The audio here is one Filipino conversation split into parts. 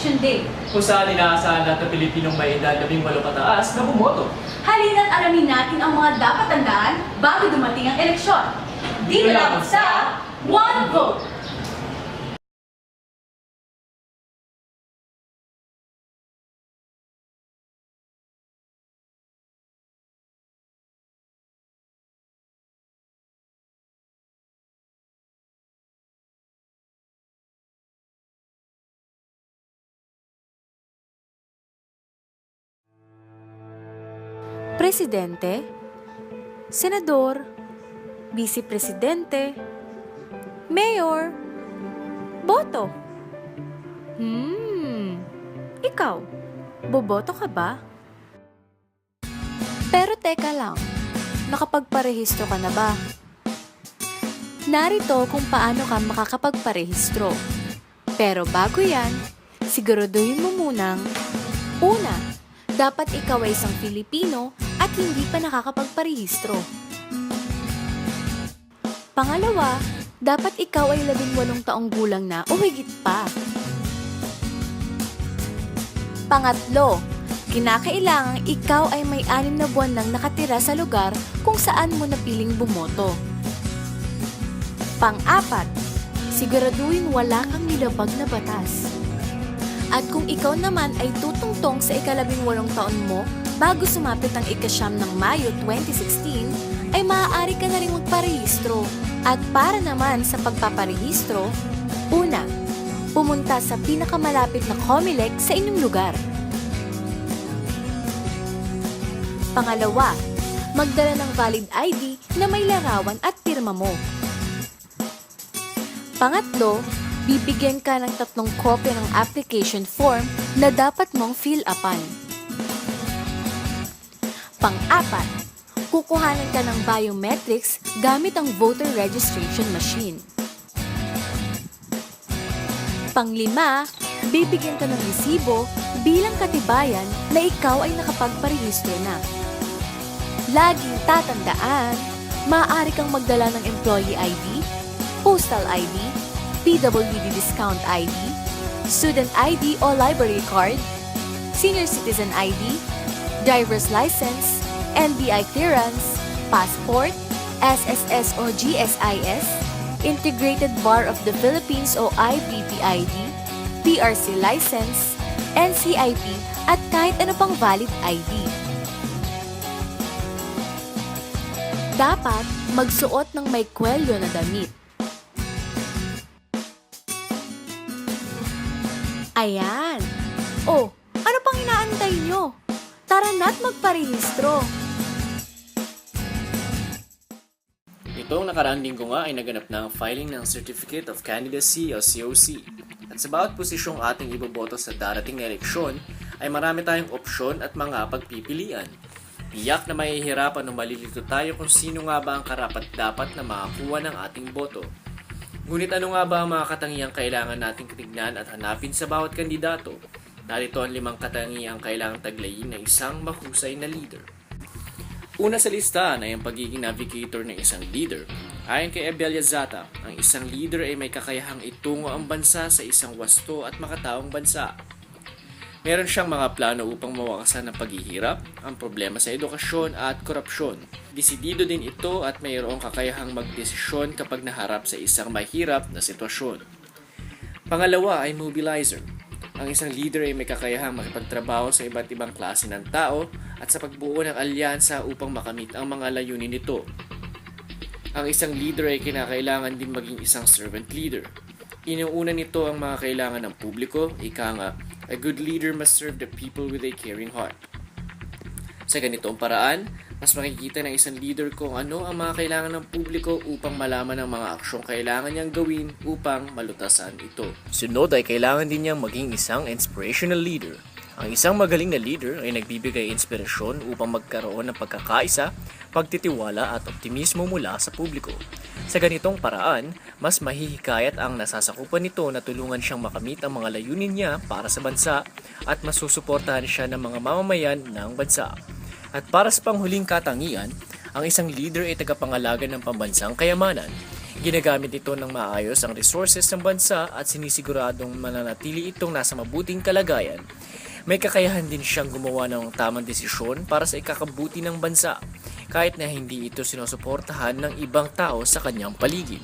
Election Day. Kung saan inaasahan lahat ng Pilipinong may edad 18 pataas na bumoto. Halina't alamin natin ang mga dapat tandaan bago dumating ang eleksyon. Dito lang sa One Vote! Presidente, Senador, Vice Presidente, Mayor, boto. Ikaw, boboto ka ba? Pero teka lang, nakapagparehistro ka na ba? Narito kung paano ka makakapagparehistro. Pero bago yan, siguraduhin mo munang, una, dapat ikaw ay isang Filipino at hindi pa nakakapagparehistro. Pangalawa, dapat ikaw ay 18 taong gulang na o higit pa. Pangatlo, kinakailangang ikaw ay may 6 na buwan nang nakatira sa lugar kung saan mo napiling bumoto. Pang-apat, siguraduhin wala kang nilabag na batas. At kung ikaw naman ay tutungtong sa ika-18 taon mo bago sumapit ang ika-9 ng Mayo 2016, ay maaari ka na rin magparehistro. At para naman sa pagpaparehistro, una, pumunta sa pinakamalapit na COMELEC sa inyong lugar. Pangalawa, magdala ng valid ID na may larawan at pirma mo. Pangatlo, bibigyan ka ng 3 kopya ng application form na dapat mong fill-upan. Pang-apat, kukuhanan ka ng biometrics gamit ang voter registration machine. Pang-5, bibigyan ka ng resibo bilang katibayan na ikaw ay nakapagparehistro na. Laging tatandaan, maaari kang magdala ng employee ID, postal ID, PWD discount ID, student ID o library card, senior citizen ID, driver's license, NBI clearance, passport, SSS o GSIS, Integrated Bar of the Philippines o IBPID, PRC license, NCIP at kahit ano pang valid ID. Dapat magsuot ng may kwelyo na damit. Ayan! Oh, ano pang inaantay nyo? Tara na't magparehistro! Itong nakaraang linggo nga ay naganap na ang filing ng Certificate of Candidacy o COC. At sa bawat posisyong ating iboboto sa darating na eleksyon, ay marami tayong opsyon at mga pagpipilian. Tiyak na mahihirapan o malilito tayo kung sino nga ba ang karapat-dapat na makakuha ng ating boto. Ngunit ano nga ba ang mga katangiang kailangan nating tignan at hanapin sa bawat kandidato? Narito ang 5 katangiang kailangang taglayin ng isang mahusay na leader. Una sa listahan ay ang pagiging navigator ng isang leader. Ayon kay Ebelia Zata, ang isang leader ay may kakayahang itungo ang bansa sa isang wasto at makataong bansa. Meron siyang mga plano upang mawakasan ang paghihirap, ang problema sa edukasyon at korupsyon. Desidido din ito at mayroong kakayahang magdesisyon kapag naharap sa isang mahirap na sitwasyon. Pangalawa ay mobilizer. Ang isang leader ay may kakayahang makipagtrabaho sa iba't ibang klase ng tao at sa pagbuo ng alyansa upang makamit ang mga layunin nito. Ang isang leader ay kinakailangan din maging isang servant leader. Inuuna nito ang mga kailangan ng publiko, ika nga, a good leader must serve the people with a caring heart. Sa ganitong paraan, mas makikita ng isang leader kung ano ang mga kailangan ng publiko upang malaman ang mga aksyong kailangan niyang gawin upang malutasan ito. Sunod ay kailangan din niyang maging isang inspirational leader. Ang isang magaling na leader ay nagbibigay inspirasyon upang magkaroon ng pagkakaisa, pagtitiwala at optimismo mula sa publiko. Sa ganitong paraan, mas mahihikayat ang nasasakupan nito na tulungan siyang makamit ang mga layunin niya para sa bansa at masusuportahan siya ng mga mamamayan ng bansa. At para sa panghuling katangian, ang isang leader ay tagapangalaga ng pambansang kayamanan. Ginagamit ito ng maayos ang resources ng bansa at sinisiguradong mananatili itong nasa mabuting kalagayan. May kakayahan din siyang gumawa ng tamang desisyon para sa ikakabuti ng bansa, kahit na hindi ito sinusuportahan ng ibang tao sa kanyang paligid.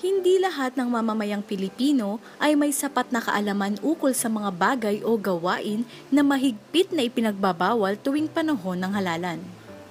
Hindi lahat ng mamamayang Pilipino ay may sapat na kaalaman ukol sa mga bagay o gawain na mahigpit na ipinagbabawal tuwing panahon ng halalan.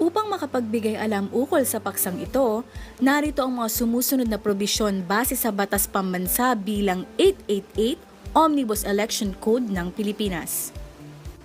Upang makapagbigay alam ukol sa paksang ito, narito ang mga sumusunod na probisyon base sa Batas Pambansa bilang 888 Omnibus Election Code ng Pilipinas.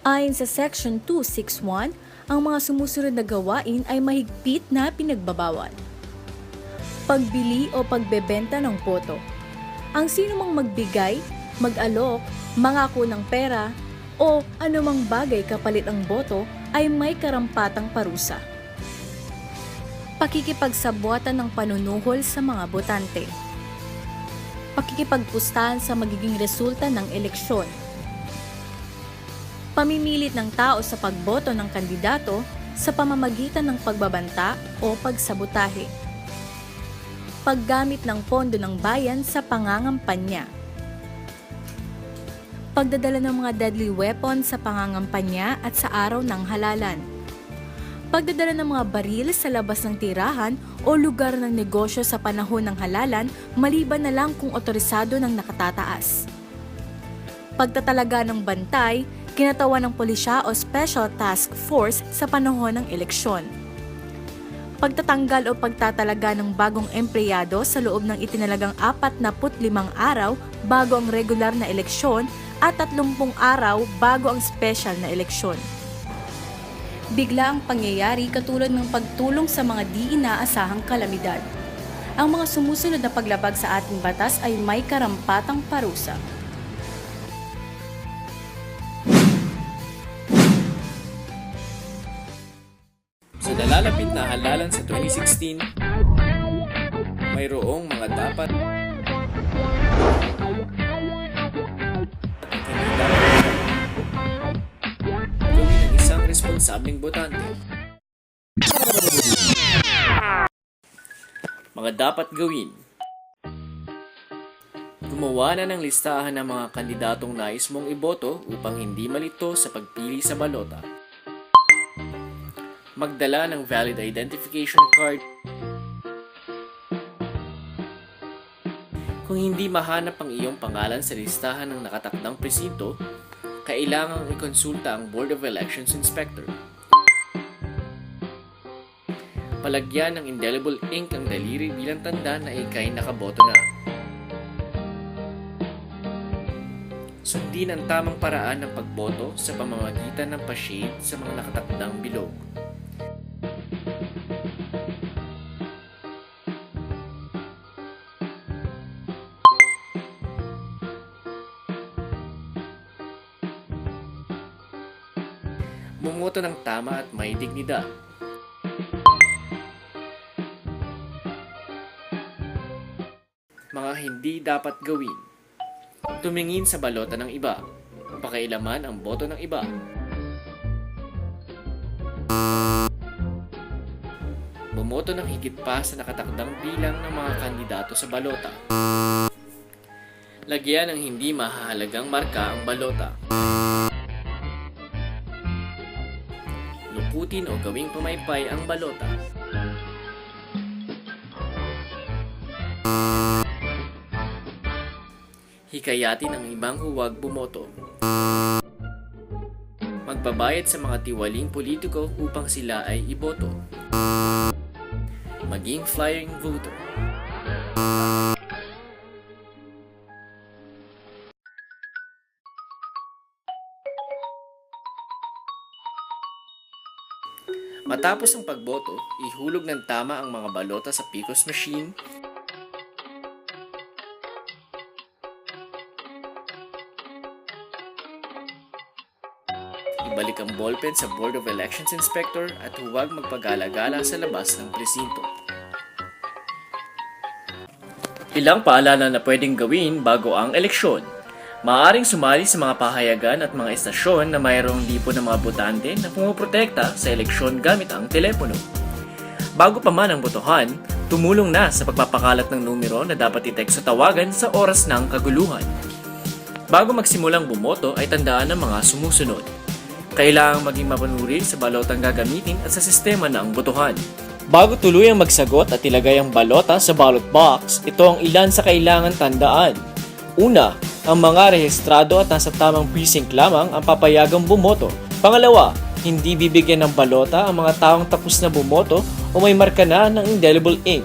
Ayon sa Section 261, ang mga sumusunod na gawain ay mahigpit na pinagbabawal. Pagbili o pagbebenta ng boto. Ang sino mang magbigay, mag-alok, mangako ng pera, o anumang bagay kapalit ang boto ay may karampatang parusa. Pakikipagsabuatan ng panunuhol sa mga botante. Pakikipagpustahan sa magiging resulta ng eleksyon. Pamimilit ng tao sa pagboto ng kandidato sa pamamagitan ng pagbabanta o pagsabotahe. Paggamit ng pondo ng bayan sa pangangampanya. Pagdadala ng mga deadly weapon sa pangangampanya at sa araw ng halalan. Pagdadala ng mga baril sa labas ng tirahan o lugar ng negosyo sa panahon ng halalan maliban na lang kung otorisado ng nakatataas. Pagtatalaga ng bantay, kinatawan ng pulisya o special task force sa panahon ng eleksyon. Pagtatanggal o pagtatalaga ng bagong empleyado sa loob ng itinalagang 45 araw bago ang regular na eleksyon at 30 araw bago ang special na eleksyon. Bigla ang pangyayari katulad ng pagtulong sa mga di inaasahang kalamidad. Ang mga sumusunod na paglabag sa ating batas ay may karampatang parusa. Sa nalalapit na halalan sa 2016, mayroong mga dapat gawin ng isang responsableng botante. Mga dapat gawin: gumawa na ng listahan ng mga kandidatong nais mong iboto upang hindi malito sa pagpili sa balota. Magdala ng valid identification card. Kung hindi mahanap ang iyong pangalan sa listahan ng nakatakdang presinto, kailangang ikonsulta ang Board of Elections Inspector. Palagyan ng indelible ink ang daliri bilang tanda na ikay nakaboto na. Sundin ang tamang paraan ng pagboto sa pamamagitan ng pa-shade sa mga nakatakdang bilog. Bumoto ng tama at may dignidad. Mga hindi dapat gawin: tumingin sa balota ng iba, pakailaman ang boto ng iba, bumoto ng higit pa sa nakatakdang bilang ng mga kandidato sa balota, lagyan ng hindi mahahalagang marka ang balota, luputin o gawing pamaypay ang balota, hikayatin ang ibang huwag bumoto, magbabayad sa mga tiwaling politiko upang sila ay iboto, maging flying voter. Matapos ang pagboto, ihulog ng tama ang mga balota sa PCOS machine. Ibalik ang ballpen sa Board of Elections Inspector at huwag magpagala-gala sa labas ng presinto. Ilang paalala na pwedeng gawin bago ang eleksyon. Maaaring sumali sa mga pahayagan at mga estasyon na mayroong lipo ng mga botante na pumuprotekta sa eleksyon gamit ang telepono. Bago pa man ang botohan, tumulong na sa pagpapakalat ng numero na dapat iteksto tawagan sa oras ng kaguluhan. Bago magsimulang bumoto ay tandaan ang mga sumusunod. Kailangang maging mapanuri sa balotang gagamitin at sa sistema ng botohan. Bago tuluyang magsagot at ilagay ang balota sa ballot box, ito ang ilan sa kailangan tandaan. Una, ang mga rehistrado at nasa tamang precinct lamang ang papayagang bumoto. Pangalawa, hindi bibigyan ng balota ang mga taong tapos na bumoto o may marka na ng indelible ink.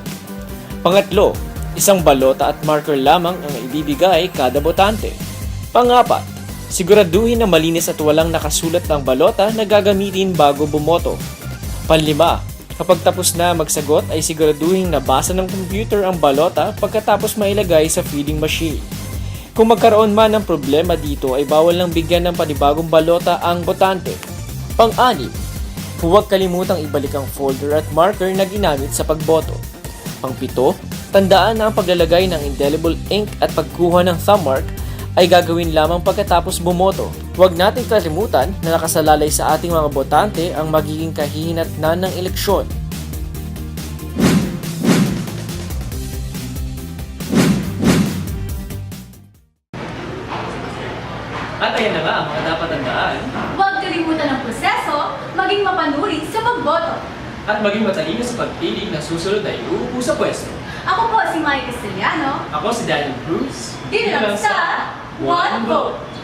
Pangatlo, isang balota at marker lamang ang ibibigay kada botante. Pangapat, siguraduhin na malinis at walang nakasulat ng balota na gagamitin bago bumoto. Panlima, kapag tapos na magsagot ay siguraduhin nabasa ng computer ang balota pagkatapos mailagay sa feeding machine. Kung magkaroon man ng problema dito ay bawal nang bigyan ng panibagong balota ang botante. Pang-anim, huwag kalimutang ibalik ang folder at marker na ginamit sa pagboto. Pang-pito, tandaan na ang paglalagay ng indelible ink at pagkuha ng thumb mark ay gagawin lamang pagkatapos bumoto. Huwag nating kalimutan na nakasalalay sa ating mga botante ang magiging kahihinatnan ng eleksyon. At ayan na nga ang mga dapat tandaan Huwag kalimutan ang proseso, maging mapanuri sa pagboto. at maging matalino sa pagpili na susunod na iuupo sa pwesto. Ako po si Mike Castellano. Ako si Daniel Cruz. Dito lang sa One Vote.